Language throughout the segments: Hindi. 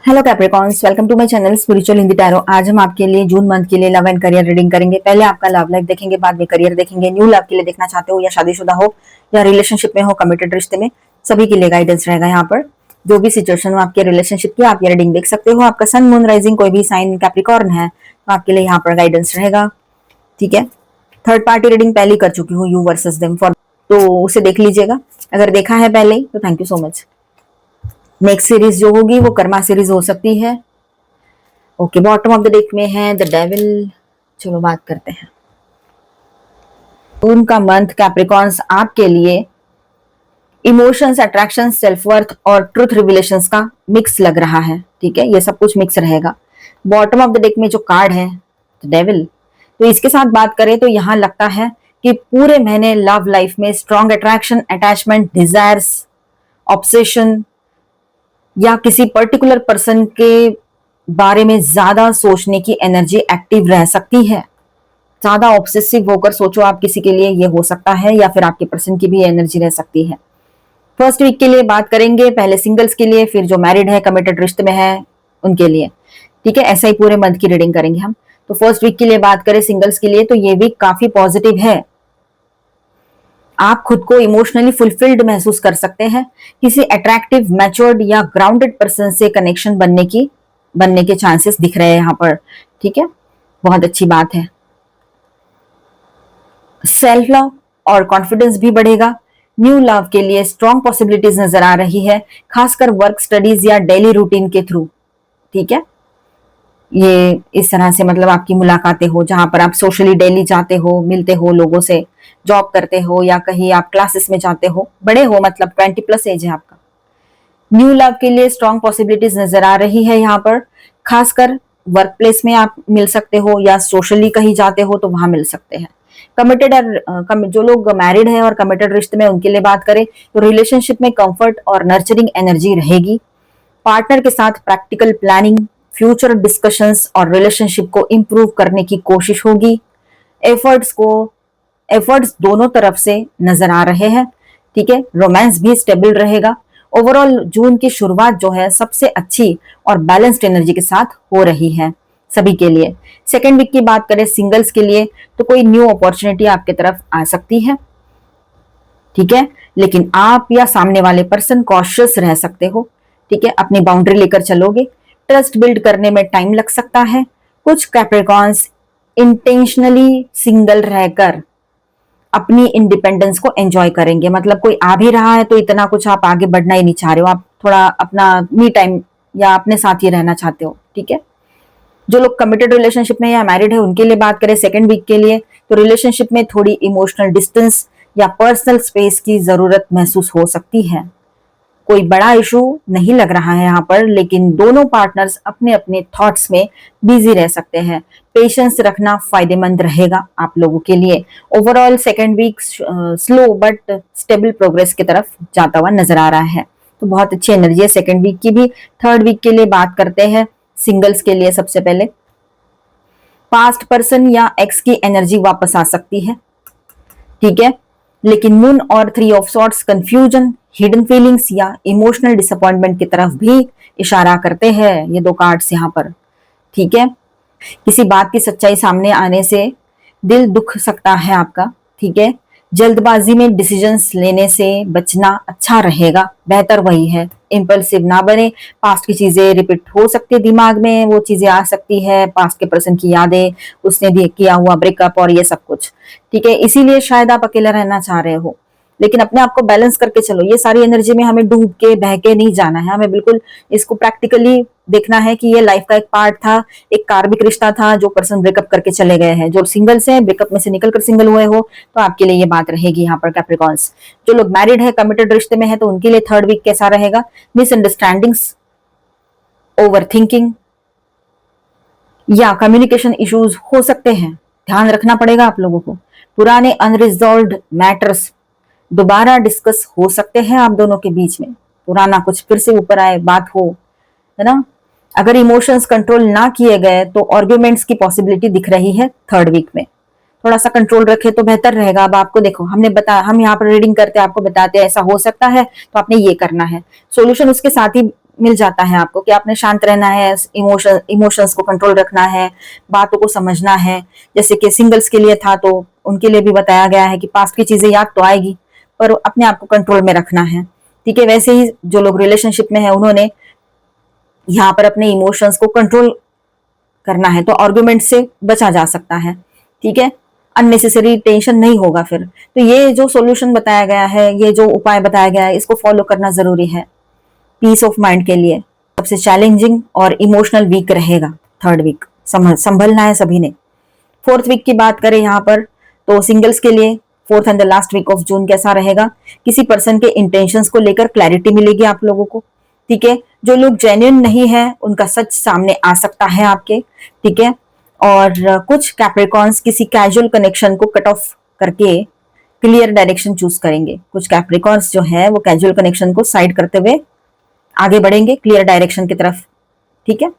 Hello capricorns, welcome to my channel spiritual Hindi tarot. आज हम आपके लिए जून मंथ के लिए लव एंड करियर रीडिंग करेंगे। पहले आपका लव लाइफ देखेंगे, बाद में करियर देखेंगे। न्यू लव के लिए देखना चाहते हो या शादीशुदा हो या रिलेशनशिप में हो, कमिटेड रिश्ते में, सभी के लिए गाइडेंस रहेगा। यहाँ पर जो भी सिचुएशन हो आपके रिलेशनशिप की, आप ये रीडिंग देख सकते हो। आपका सन, मून, राइजिंग कोई भी साइन कैप्रिकॉर्न है तो आपके लिए यहाँ पर गाइडेंस रहेगा। ठीक है, थर्ड पार्टी रीडिंग पहले कर चुकी हूँ, यू वर्सेस देम, फॉर तो उसे देख लीजिएगा। अगर देखा है पहले ही तो thank you so much. Next series जो होगी वो कर्मा सीरीज हो सकती है। Okay, bottom of the deck में है द डेविल। चलो बात करते हैं। उनका मंथ कैप्रिकॉन्स आपके लिए इमोशंस, अट्रैक्शन, सेल्फ वर्थ और ट्रुथ रिविलेशंस का मिक्स लग रहा है। ठीक है, ये सब कुछ मिक्स रहेगा। बॉटम ऑफ द डेक में जो कार्ड है द डेविल, तो इसके साथ बात करें तो यहां लगता है कि पूरे महीने लव लाइफ में strong attraction, attachment, desires, obsession या किसी पर्टिकुलर पर्सन के बारे में ज्यादा सोचने की एनर्जी एक्टिव रह सकती है। ज्यादा ऑब्सेसिव होकर सोचो आप किसी के लिए, ये हो सकता है, या फिर आपके पर्सन की भी एनर्जी रह सकती है। फर्स्ट वीक के लिए बात करेंगे, पहले सिंगल्स के लिए, फिर जो मैरिड है, कमिटेड रिश्ते में है, उनके लिए। ठीक है, ऐसा ही पूरे मंथ की रीडिंग करेंगे हम। तो फर्स्ट वीक के लिए बात करें सिंगल्स के लिए, तो ये वीक काफी पॉजिटिव है। आप खुद को इमोशनली फुलफिल्ड महसूस कर सकते हैं। किसी अट्रैक्टिव, मैच्योर्ड या ग्राउंडेड पर्सन से कनेक्शन बनने के चांसेस दिख रहे हैं यहाँ पर। ठीक है, बहुत अच्छी बात है। सेल्फ लव और कॉन्फिडेंस भी बढ़ेगा। न्यू लव के लिए स्ट्रॉन्ग पॉसिबिलिटीज नजर आ रही है, खासकर वर्क, स्टडीज या डेली रूटीन के थ्रू। ठीक है, ये इस तरह से मतलब आपकी मुलाकातें हो, जहां पर आप सोशली डेली जाते हो, मिलते हो लोगों से, जॉब करते हो या कहीं आप क्लासेस में जाते हो, बड़े हो, मतलब 20+ एज है आपका। न्यू लव के लिए स्ट्रॉन्ग पॉसिबिलिटीज नजर आ रही है यहाँ पर, खासकर वर्क प्लेस में आप मिल सकते हो या सोशली कहीं जाते हो तो वहां मिल सकते हैं। कमिटेड और जो लोग मैरिड है और कमिटेड रिश्ते में, उनके लिए बात करें तो रिलेशनशिप में कंफर्ट और नर्चरिंग एनर्जी रहेगी। पार्टनर के साथ प्रैक्टिकल प्लानिंग, फ्यूचर डिस्कशंस और रिलेशनशिप को इंप्रूव करने की कोशिश होगी। एफर्ट्स दोनों तरफ से नजर आ रहे हैं। ठीक है, रोमांस भी स्टेबल रहेगा। ओवरऑल जून की शुरुआत जो है सबसे अच्छी और बैलेंस्ड एनर्जी के साथ हो रही है सभी के लिए। सेकेंड वीक की बात करें सिंगल्स के लिए, तो कोई न्यू अपॉर्चुनिटी आपके तरफ आ सकती है। ठीक है, लेकिन आप या सामने वाले पर्सन कॉशियस रह सकते हो। ठीक है, अपनी बाउंड्री लेकर चलोगे। ट्रस्ट बिल्ड करने में टाइम लग सकता है। कुछ कैप्रिकॉन्स इंटेंशनली सिंगल रहकर अपनी इंडिपेंडेंस को एंजॉय करेंगे। मतलब कोई आ भी रहा है तो इतना कुछ आप आगे बढ़ना ही नहीं चाह रहे हो, आप थोड़ा अपना मी टाइम या अपने साथ ही रहना चाहते हो। ठीक है, जो लोग कमिटेड रिलेशनशिप में या मैरिड है उनके लिए बात करें सेकेंड वीक के लिए, तो रिलेशनशिप में थोड़ी इमोशनल डिस्टेंस या पर्सनल स्पेस की जरूरत महसूस हो सकती है। कोई बड़ा इशू नहीं लग रहा है यहाँ पर, लेकिन दोनों पार्टनर्स अपने अपने थॉट्स में बिजी रह सकते हैं। पेशेंस रखना फायदेमंद रहेगा आप लोगों के लिए। Overall second week slow but stable progress की तरफ जाता हुआ नजर आ रहा है, तो बहुत अच्छी एनर्जी है सेकेंड वीक की भी। थर्ड वीक के लिए बात करते हैं सिंगल्स के लिए। सबसे पहले पास्ट पर्सन या एक्स की एनर्जी वापस आ सकती है। ठीक है, लेकिन मून और 3 of sorts confusion, hidden feelings या इमोशनल डिसअपॉइंटमेंट की तरफ भी इशारा करते हैं ये दो कार्ड्स यहाँ पर। ठीक है, किसी बात की सच्चाई सामने आने से दिल दुख सकता है आपका। ठीक है, जल्दबाजी में डिसीजंस लेने से बचना अच्छा रहेगा, बेहतर वही है। इम्पल्सिव ना बने। पास्ट की चीजें रिपीट हो सकती है, दिमाग में वो चीजें आ सकती है, पास्ट के पर्सन की यादें, उसने किया हुआ ब्रेकअप और ये सब कुछ। ठीक है, इसीलिए शायद आप अकेला रहना चाह रहे हो, लेकिन अपने आप को बैलेंस करके चलो। ये सारी एनर्जी में हमें डूब के बह के नहीं जाना है, हमें बिल्कुल इसको प्रैक्टिकली देखना है कि ये लाइफ का एक पार्ट था, एक कार्मिक रिश्ता था। जो पर्सन ब्रेकअप करके चले गए हैं, जो सिंगल्स हैं, ब्रेकअप में से निकलकर सिंगल हुए हो, तो आपके लिए ये बात रहेगी यहाँ पर कैप्रिकॉन्स। जो लोग मैरिड है, कमिटेड रिश्ते में है, तो उनके लिए थर्ड वीक कैसा रहेगा? मिसअंडरस्टैंडिंग्स, ओवर थिंकिंग या कम्युनिकेशन इश्यूज हो सकते हैं, ध्यान रखना पड़ेगा आप लोगों को। पुराने अनरिजॉल्व्ड मैटर्स दोबारा डिस्कस हो सकते हैं आप दोनों के बीच में, पुराना कुछ फिर से ऊपर आए, बात हो, है ना। अगर इमोशंस कंट्रोल ना किए गए तो आर्ग्यूमेंट्स की पॉसिबिलिटी दिख रही है थर्ड वीक में। थोड़ा सा कंट्रोल रखे तो बेहतर रहेगा। अब आपको देखो, हम यहाँ पर रीडिंग करते हैं, आपको बताते हैं ऐसा हो सकता है तो आपने ये करना है, सोल्यूशन उसके साथ ही मिल जाता है आपको कि आपने शांत रहना है, इमोशंस को कंट्रोल रखना है, बातों को समझना है। जैसे कि सिंगल्स के लिए था तो उनके लिए भी बताया गया है कि पास्ट की चीजें याद तो आएगी पर अपने आप को कंट्रोल में रखना है। ठीक है, वैसे ही जो लोग रिलेशनशिप में है उन्होंने यहाँ पर अपने इमोशंस को कंट्रोल करना है, तो आर्गुमेंट से बचा जा सकता है। ठीक है, अननेसेसरी टेंशन नहीं होगा फिर। तो ये जो सॉल्यूशन बताया गया है, ये जो उपाय बताया गया है, इसको फॉलो करना जरूरी है पीस ऑफ माइंड के लिए। सबसे चैलेंजिंग और इमोशनल वीक रहेगा थर्ड वीक, संभलना है सभी ने। फोर्थ वीक की बात करें यहाँ पर तो सिंगल्स के लिए fourth and the last week of June कैसा रहेगा? किसी पर्सन के इंटेंशंस को लेकर क्लैरिटी मिलेगी आप लोगों को। ठीक है, जो लोग जेन्युइन नहीं है उनका सच सामने आ सकता है आपके। ठीक है, और कुछ कैप्रिकॉर्न्स किसी कैजुअल कनेक्शन को कट ऑफ करके क्लियर डायरेक्शन चूज करेंगे। कुछ कैप्रिकॉर्न्स जो है वो कैजुअल कनेक्शन को साइड करते हुए आगे बढ़ेंगे क्लियर डायरेक्शन की तरफ। ठीक है,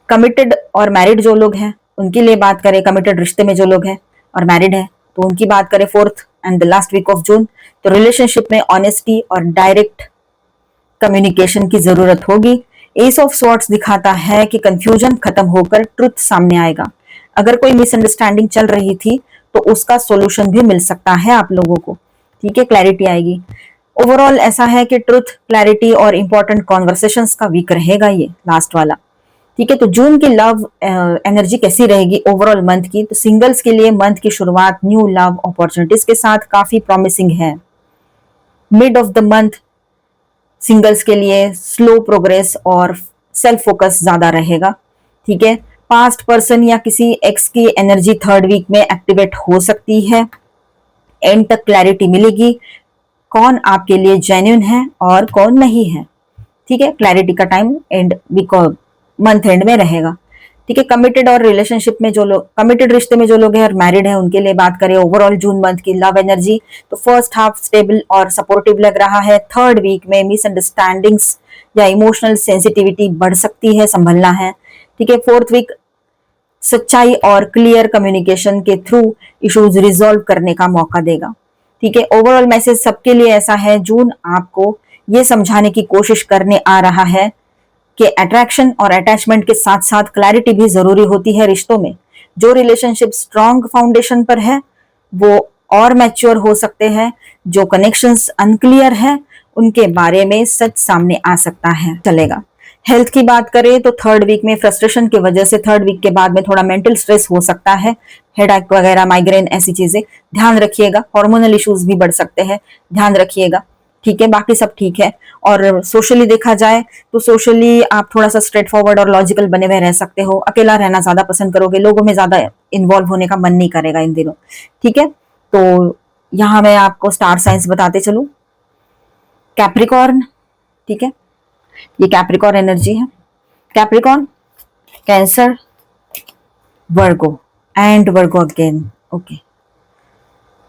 कमिटेड और मैरिड जो लोग हैं उनके लिए बात करें, कमिटेड रिश्ते में जो लोग हैं और मैरिड है तो उनकी बात करें fourth and the last week of June, तो रिलेशनशिप में ऑनेस्टी और डायरेक्ट कम्युनिकेशन की जरूरत होगी। एस ऑफ स्वॉर्ड्स दिखाता है कि कंफ्यूजन खत्म होकर ट्रुथ सामने आएगा। अगर कोई मिसअंडरस्टैंडिंग चल रही थी तो उसका सॉल्यूशन भी मिल सकता है आप लोगों को। ठीक है, क्लैरिटी आएगी। ओवरऑल ऐसा है कि ट्रुथ, क्लैरिटी और इंपॉर्टेंट कॉन्वर्सेशंस का वीक रहेगा ये लास्ट वाला। ठीक है, तो जून की लव एनर्जी कैसी रहेगी ओवरऑल मंथ की? तो सिंगल्स के लिए मंथ की शुरुआत न्यू लव अपॉर्चुनिटीज के साथ काफी प्रॉमिसिंग है। Mid of the month singles के लिए स्लो प्रोग्रेस और सेल्फ फोकस ज्यादा रहेगा। ठीक है, पास्ट पर्सन या किसी एक्स की एनर्जी थर्ड वीक में एक्टिवेट हो सकती है। एंड तक क्लैरिटी मिलेगी कौन आपके लिए जेन्युइन है और कौन नहीं है। ठीक है, क्लैरिटी का time and week month end में रहेगा। ठीक है, कमिटेड और रिलेशनशिप में जो लोग, कमिटेड रिश्ते में जो लोग हैं और मैरिड हैं उनके लिए बात करें ओवरऑल जून मंथ की लव एनर्जी, तो फर्स्ट हाफ स्टेबल और सपोर्टिव लग रहा है। थर्ड वीक में मिसअंडरस्टैंडिंग्स या इमोशनल सेंसिटिविटी बढ़ सकती है, संभलना है। ठीक है, फोर्थ वीक सच्चाई और क्लियर कम्युनिकेशन के थ्रू इश्यूज रिजॉल्व करने का मौका देगा। ठीक है, ओवरऑल मैसेज सबके लिए ऐसा है, जून आपको ये समझाने की कोशिश करने आ रहा है कि अट्रैक्शन और अटैचमेंट के साथ साथ क्लैरिटी भी जरूरी होती है रिश्तों में। जो रिलेशनशिप स्ट्रॉन्ग फाउंडेशन पर है वो और मैच्योर हो सकते हैं। जो कनेक्शंस अनक्लियर है उनके बारे में सच सामने आ सकता है, चलेगा। हेल्थ की बात करें तो थर्ड वीक में फ्रस्ट्रेशन की वजह से थर्ड वीक के बाद में थोड़ा मेंटल स्ट्रेस हो सकता है, हेडेक वगैरह, माइग्रेन, ऐसी चीजें ध्यान रखिएगा। हार्मोनल इश्यूज भी बढ़ सकते हैं, ध्यान रखिएगा। ठीक है, बाकी सब ठीक है। और सोशली देखा जाए तो सोशली आप थोड़ा सा स्ट्रेट फॉरवर्ड और लॉजिकल बने हुए रह सकते हो। अकेला रहना ज्यादा पसंद करोगे, लोगों में ज्यादा इन्वॉल्व होने का मन नहीं करेगा इन दिनों। ठीक है, तो यहाँ मैं आपको स्टार साइंस बताते चलूं। कैप्रिकॉर्न, ठीक है, ये कैप्रिकॉर्न एनर्जी है। Capricorn, cancer, Virgo and Virgo again. Okay,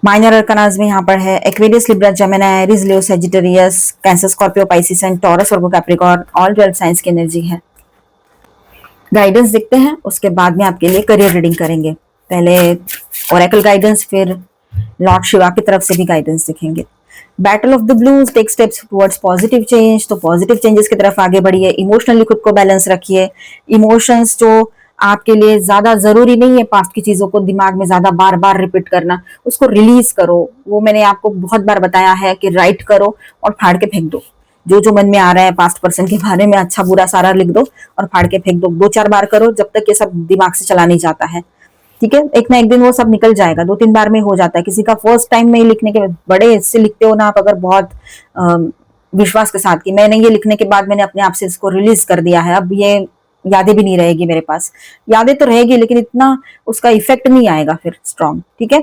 minor arcanas में यहाँ पर है Aquarius, Libra, Gemini, Aries, Leo, Sagittarius, Cancer, Scorpio, Pisces and Taurus, Virgo, Capricorn, all 12 signs की एनर्जी है। गाइडेंस देखते हैं, उसके बाद में आपके लिए करियर रीडिंग करेंगे। पहले ओरेकल गाइडेंस, फिर लॉर्ड शिवा की तरफ से भी गाइडेंस देखेंगे। Battle of the blues, take steps towards positive change, तो पॉजिटिव चेंजेस की तरफ आगे बढ़िए। इमोशनली खुद को बैलेंस रखिए। इमोशंस जो आपके लिए ज्यादा जरूरी नहीं है, पास्ट की चीजों को दिमाग में ज्यादा बार बार रिपीट करना, उसको रिलीज करो। वो मैंने आपको बहुत बार बताया है कि राइट करो और फाड़ के फेंक दो। जो जो मन में आ रहा है पास्ट पर्सन के बारे में, अच्छा बुरा सारा लिख दो और फाड़ के फेंक दो। 2-4 बार करो जब तक ये सब दिमाग से चला नहीं जाता है। ठीक है, एक ना एक दिन वो सब निकल जाएगा। 2-3 बार में हो जाता है। किसी का फर्स्ट टाइम में लिखने के बड़े इससे लिखते हो ना आप, अगर बहुत विश्वास के साथ कि मैंने ये लिखने के बाद मैंने अपने आप से इसको रिलीज कर दिया है, अब ये यादें भी नहीं रहेगी मेरे पास। यादें तो रहेगी लेकिन इतना उसका इफेक्ट नहीं आएगा फिर स्ट्रॉन्ग। ठीक है,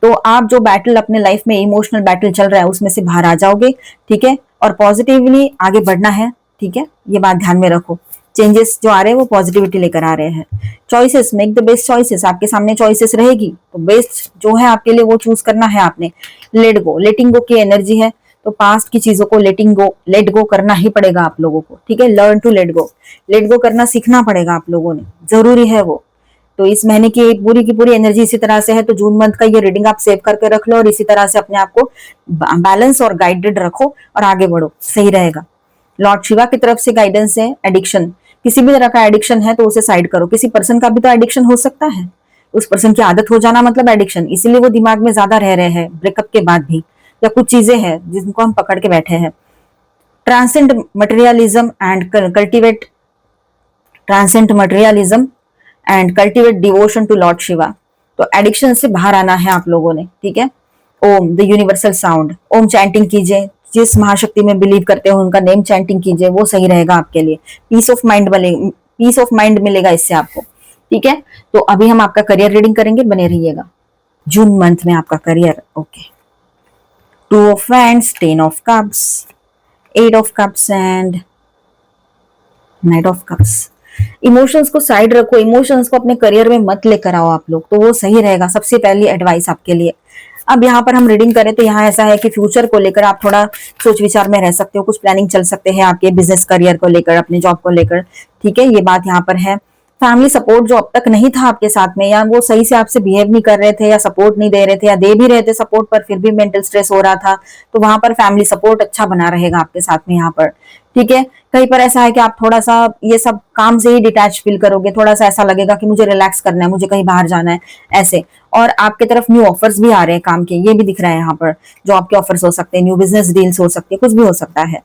तो आप जो बैटल अपने लाइफ में इमोशनल बैटल चल रहा है उसमें से बाहर आ जाओगे। ठीक है, और पॉजिटिवली आगे बढ़ना है। ठीक है, ये बात ध्यान में रखो। चेंजेस जो आ रहे हैं वो पॉजिटिविटी लेकर आ रहे हैं। Choices, make the best choices. आपके सामने चॉइसेस रहेगी तो बेस्ट जो है आपके लिए वो चूज करना है आपने। लेट गो, लेटिंग गो की एनर्जी है, तो पास्ट की चीजों को लेट गो करना ही पड़ेगा आप लोगों को। ठीक है, लर्न टू लेट गो करना सीखना पड़ेगा आप लोगों ने, जरूरी है वो। तो इस महीने की पूरी एनर्जी इसी तरह से है। तो जून मंथ का ये रीडिंग आप सेव करके रख लो और इसी तरह से अपने आप को बैलेंस और गाइडेड रखो और आगे बढ़ो, सही रहेगा। लॉर्ड शिवा की तरफ से गाइडेंस है। एडिक्शन, किसी भी तरह का एडिक्शन है तो उसे साइड करो। किसी पर्सन का भी तो एडिक्शन हो सकता है, उस पर्सन की आदत हो जाना मतलब एडिक्शन, इसीलिए वो दिमाग में ज्यादा रह रहे हैं ब्रेकअप के बाद भी, या कुछ चीजें हैं जिनको हम पकड़ के बैठे हैं। Transcend materialism and cultivate, transcend materialism and cultivate devotion to lord Shiva. तो एडिक्शन से बाहर आना है आप लोगों ने, ठीक है। Om the universal sound, Om chanting कीजिए, जिस महाशक्ति में बिलीव करते हो उनका नेम चैंटिंग कीजिए, वो सही रहेगा आपके लिए। पीस ऑफ माइंड मिलेगा, पीस ऑफ माइंड मिलेगा इससे आपको, ठीक है। तो अभी हम आपका करियर रीडिंग करेंगे, बने रहिएगा। जून मंथ में आपका career, okay. 2 of wands, 10 of cups, 8 of cups and night of cups. Emotions को साइड रखो, इमोशंस को अपने करियर में मत लेकर आओ आप लोग, तो वो सही रहेगा। सबसे पहली एडवाइस आपके लिए। अब यहाँ पर हम रीडिंग करें तो यहाँ ऐसा है कि फ्यूचर को लेकर आप थोड़ा सोच विचार में रह सकते हो, कुछ प्लानिंग चल सकते हैं आपके बिजनेस करियर को लेकर, अपने जॉब को लेकर, ठीक है। ये बात यहाँ पर है। फैमिली सपोर्ट जो अब तक नहीं था आपके साथ में, या वो सही से आपसे बिहेव नहीं कर रहे थे, या सपोर्ट नहीं दे रहे थे, या दे भी रहे थे सपोर्ट पर फिर भी मेंटल स्ट्रेस हो रहा था, तो वहां पर फैमिली सपोर्ट अच्छा बना रहेगा आपके साथ में यहाँ पर, ठीक है। कहीं पर ऐसा है कि आप थोड़ा सा ये सब काम से ही डिटैच फील करोगे, थोड़ा सा ऐसा लगेगा कि मुझे रिलैक्स करना है, मुझे कहीं बाहर जाना है, ऐसे। और आपके तरफ न्यू ऑफर्स भी आ रहे हैं काम के, ये भी दिख रहा है यहाँ पर। जॉब के ऑफर्स हो सकते हैं, न्यू बिजनेस डील्स हो सकती है, कुछ भी हो सकता है,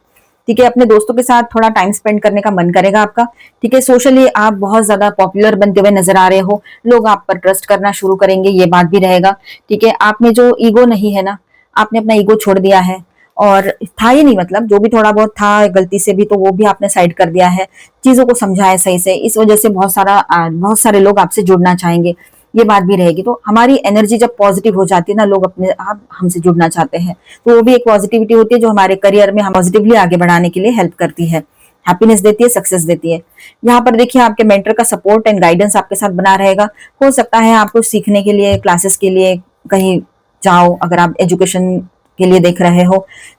ठीक है। अपने दोस्तों के साथ थोड़ा टाइम स्पेंड करने का मन करेगा आपका, ठीक है। सोशली आप बहुत ज्यादा पॉपुलर बनते हुए नजर आ रहे हो, लोग आप पर ट्रस्ट करना शुरू करेंगे, ये बात भी रहेगा, ठीक है। आप में जो ईगो नहीं है ना, आपने अपना ईगो छोड़ दिया है, और था ही नहीं, मतलब जो भी थोड़ा बहुत था गलती से भी, तो वो भी आपने साइड कर दिया है, चीजों को समझा है सही से। इस वजह से बहुत सारे लोग आपसे जुड़ना चाहेंगे, ये बात भी रहेगी। तो हमारी एनर्जी जब पॉजिटिव हो जाती है ना, लोग अपने आप हमसे जुड़ना चाहते हैं, तो वो भी एक पॉजिटिविटी होती है जो हमारे करियर में हम पॉजिटिवली आगे बढ़ाने के लिए हेल्प करती है, हैप्पीनेस देती है, सक्सेस देती है। यहाँ पर देखिए आपके मेंटर का सपोर्ट एंड गाइडेंस आपके साथ बना रहेगा। हो सकता है आपको सीखने के लिए, क्लासेस के लिए कहीं जाओ, अगर आप एजुकेशन के लिए देख रहे हो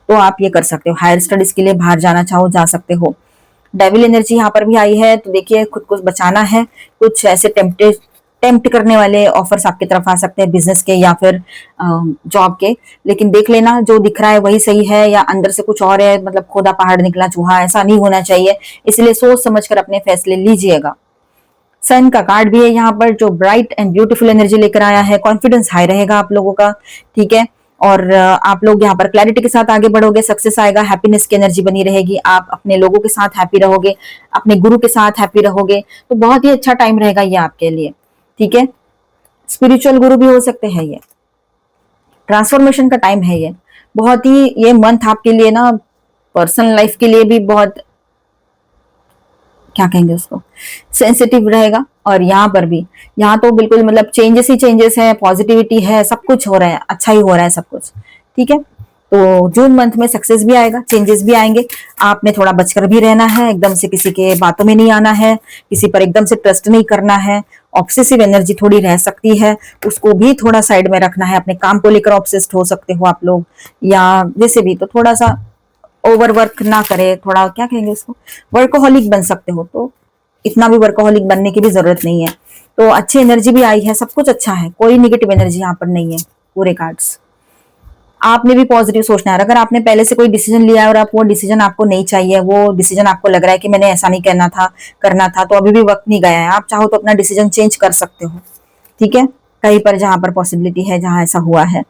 तो आप ये कर सकते हो। हायर स्टडीज के लिए बाहर जाना चाहो, जा सकते हो। डेविल एनर्जी यहाँ पर भी आई है, तो देखिए खुद को बचाना है। कुछ ऐसे टेम्प्ट करने वाले ऑफर्स आपकी तरफ आ सकते हैं, बिजनेस के या फिर जॉब के, लेकिन देख लेना जो दिख रहा है वही सही है या अंदर से कुछ और है, मतलब खोदा पहाड़ निकला चूहा, ऐसा नहीं होना चाहिए। इसलिए सोच समझकर अपने फैसले लीजिएगा। सन का कार्ड भी है यहाँ पर, जो ब्राइट एंड ब्यूटीफुल एनर्जी लेकर आया है। कॉन्फिडेंस हाई रहेगा आप लोगों का, ठीक है। और आप लोग यहाँ पर क्लैरिटी के साथ आगे बढ़ोगे, सक्सेस आएगा, हैप्पीनेस की एनर्जी बनी रहेगी, आप अपने लोगों के साथ हैप्पी रहोगे, अपने गुरु के साथ हैप्पी रहोगे, तो बहुत ही अच्छा टाइम रहेगा ये आपके लिए, ठीक है। स्पिरिचुअल गुरु भी हो सकते हैं ये, ट्रांसफॉर्मेशन का टाइम है ये। बहुत ही ये मंथ आपके लिए ना पर्सनल लाइफ के लिए भी बहुत, क्या कहेंगे उसको, सेंसिटिव रहेगा। और यहाँ पर भी, यहाँ तो बिल्कुल मतलब चेंजेस ही चेंजेस है, पॉजिटिविटी है, सब कुछ हो रहा है, अच्छा ही हो रहा है सब कुछ, ठीक है। तो जून मंथ में सक्सेस भी आएगा, चेंजेस भी आएंगे। आपने थोड़ा बचकर भी रहना है, एकदम से किसी के बातों में नहीं आना है, किसी पर एकदम से ट्रस्ट नहीं करना है। ऑब्सेसिव एनर्जी थोड़ी रह सकती है, उसको भी थोड़ा साइड में रखना है। अपने काम को लेकर ऑब्सेस्ड हो सकते हो आप लोग, या जैसे भी, तो थोड़ा सा ओवर वर्क ना करे, थोड़ा क्या कहेंगे उसको, वर्कोहॉलिक बन सकते हो, तो इतना भी वर्कोहॉलिक बनने की भी जरूरत नहीं है। तो अच्छी एनर्जी भी आई है, सब कुछ अच्छा है, कोई निगेटिव एनर्जी यहाँ पर नहीं है। पूरे कार्ड्स, आपने भी पॉजिटिव सोचना है। अगर आपने पहले से कोई डिसीजन लिया है और आप वो डिसीजन आपको नहीं चाहिए, वो डिसीजन आपको लग रहा है कि मैंने ऐसा नहीं करना था, तो अभी भी वक्त नहीं गया है, आप चाहो तो अपना डिसीजन चेंज कर सकते हो, ठीक है। कहीं पर जहां पर पॉसिबिलिटी है, जहां ऐसा हुआ है,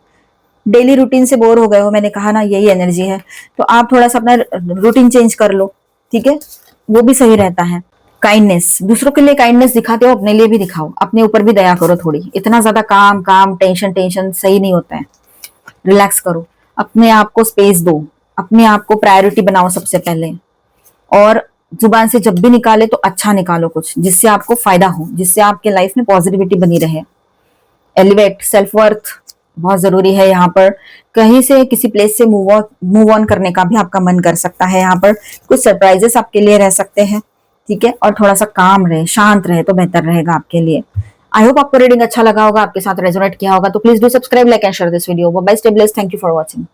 डेली रूटीन से बोर हो गए हो, मैंने कहा ना यही एनर्जी है, तो आप थोड़ा सा अपना रूटीन चेंज कर लो, ठीक है, वो भी सही रहता है। काइंडनेस, दूसरों के लिए काइंडनेस दिखाते हो, अपने लिए भी दिखाओ, अपने ऊपर भी दया करो थोड़ी। इतना ज्यादा काम काम टेंशन टेंशन सही नहीं होता है, रिलैक्स करो, अपने आप को स्पेस दो, अपने आप को प्रायोरिटी बनाओ सबसे पहले। और जुबान से जब भी निकाले तो अच्छा निकालो, कुछ जिससे आपको फायदा हो, जिससे आपके लाइफ में पॉजिटिविटी बनी रहे। एलिवेट, सेल्फ वर्थ बहुत जरूरी है यहाँ पर। कहीं से किसी प्लेस से मूव ऑन करने का भी आपका मन कर सकता है। यहाँ पर कुछ सरप्राइजेस आपके लिए रह सकते हैं, ठीक है। और थोड़ा सा काम रहे, शांत रहे तो बेहतर रहेगा आपके लिए। आई होप आपको रीडिंग अच्छा लगा होगा, आपके साथ रेजोनेट किया होगा। तो please do subscribe, like and share this video. Bye, stay blessed, thank you for watching.